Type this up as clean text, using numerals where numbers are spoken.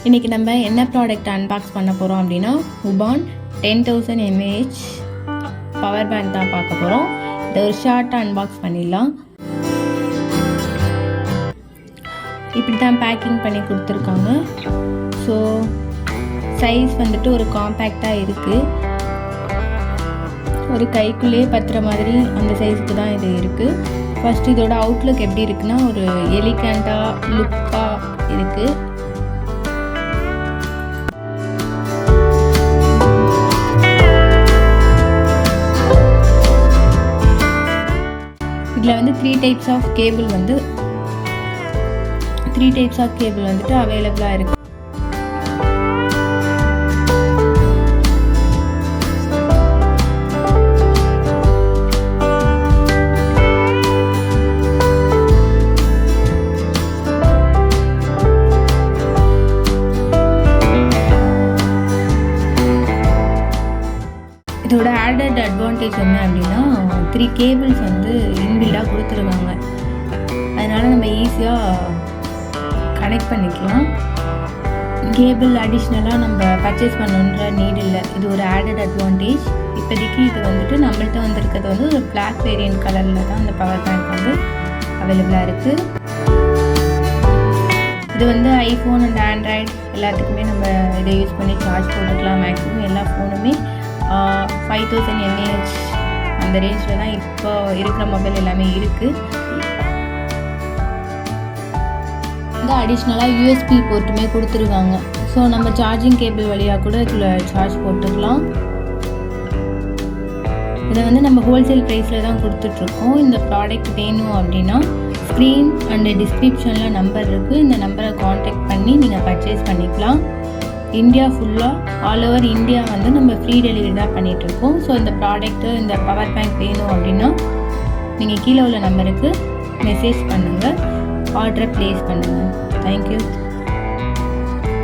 இன்றைக்கி நம்ம என்ன ப்ராடக்ட் அன்பாக்ஸ் பண்ண போகிறோம் அப்படின்னா உபான் 10,000 mAh பவர் பேங்க் தான் பார்க்க போகிறோம். இதை ஒரு ஷார்ட்டாக அன்பாக்ஸ் பண்ணிடலாம். இப்படி தான் பேக்கிங் பண்ணி கொடுத்துருக்காங்க. ஸோ சைஸ் வந்துட்டு ஒரு காம்பேக்டாக இருக்குது. ஒரு கைக்குள்ளேயே பத்துற மாதிரி அந்த சைஸுக்கு தான் இது இருக்குது. ஃபஸ்ட் இதோட அவுட்லுக் எப்படி இருக்குன்னா ஒரு எலிகண்டாக லுக்காக இருக்குது. இதில் வந்து த்ரீ டைப்ஸ் ஆஃப் கேபிள் வந்துட்டு அவைலபிளாக இருக்குது. இதோட ஆடட் அட்வான்டேஜ் என்ன அப்படின்னா 3 கேபிள்ஸ் வந்து இன்பில்டாக கொடுத்துருக்காங்க. அதனால் நம்ம ஈஸியாக கனெக்ட் பண்ணிக்கலாம். கேபிள் அடிஷ்னலாக நம்ம பர்ச்சேஸ் பண்ணணுன்ற நீட் இல்லை. இது ஒரு ஆடட் அட்வான்டேஜ். இப்போதைக்கு இது வந்துட்டு நம்மள்கிட்ட வந்திருக்கிறது வந்து ஒரு பிளாக் வேரியன்ட் கலரில் தான் இந்த பவர் பேங்க் வந்து அவைலபிளாக இருக்குது. இது வந்து ஐஃபோன் அண்ட் ஆண்ட்ராய்டு எல்லாத்துக்குமே நம்ம இதை யூஸ் பண்ணி சார்ஜ் போட்டுக்கலாம். மேக்ஸிமம் எல்லா ஃபோனுமே 5,000 mAh அந்த ரேஞ்சில் தான் இப்போ இருக்கிற மொபைல் எல்லாமே இருக்குது. இந்த அடிஷ்னலாக யூஎஸ்பி போர்ட்டுமே கொடுத்துருக்காங்க. ஸோ நம்ம சார்ஜிங் கேபிள் வழியாக கூட இதில் சார்ஜ் போட்டுக்கலாம். இதை வந்து நம்ம ஹோல்சேல் ப்ரைஸில் தான் கொடுத்துட்ருக்கோம். இந்த ப்ராடக்ட் வேணும் அப்படின்னா ஸ்க்ரீன் அண்ட் டிஸ்கிரிப்ஷனில் நம்பர் இருக்குது. இந்த நம்பரை காண்டாக்ட் பண்ணி நீங்கள் பர்ச்சேஸ் பண்ணிக்கலாம். இந்தியா ஃபுல்லாக ஆல் ஓவர் இந்தியா வந்து நம்ம ஃப்ரீ டெலிவரி தான் பண்ணிகிட்ருக்கோம். ஸோ இந்த ப்ராடக்ட்டு இந்த பவர் பேங்க் வேணும் அப்படின்னா நீங்கள் கீழே உள்ள நம்பருக்கு மெசேஜ் பண்ணுங்கள், ஆர்டரை ப்ளேஸ் பண்ணுங்கள். தேங்க்யூ.